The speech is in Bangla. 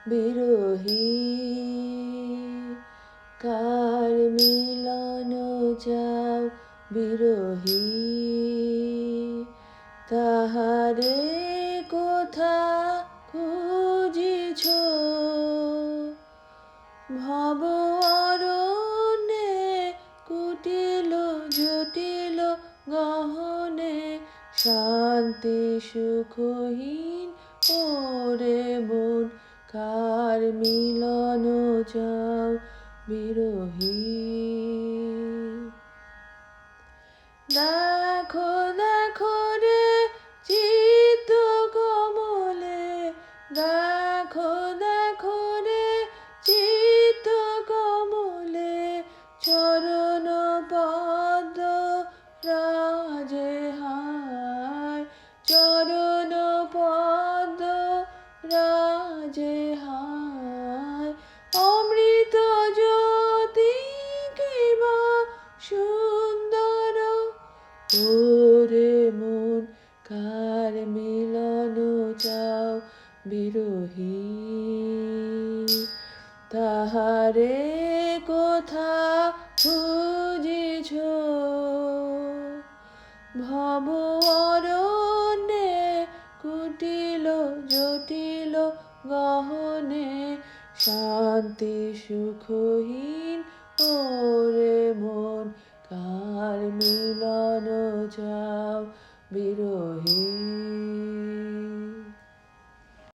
বিরহী। কার মিলন চাও বিরহী, তাহারে কোথা খুঁজিছ ভব অরণ্যে কুটিল জটিল গহনে, শান্তি সুখহীন ওরে মন। কার মিলন চাও বিরহী। দেখো দেখো রে চিত্ত কমলে, দেখো দেখো রে চিত্ত কমলে, চরণ পদ্ম রাজে হায়, চরণ পদ্ম রাজে হায়। অমৃত জ্যোতি কিবা সুন্দর ওরে মন। কার মিলন চাও বিরহী, তাহারে কোথা খুঁজিছ ভব অরণ্যে কুটিল জটিল গহনে, শান্তি সুখহীন ওরে মন। কার মিলন চাও বিরহী।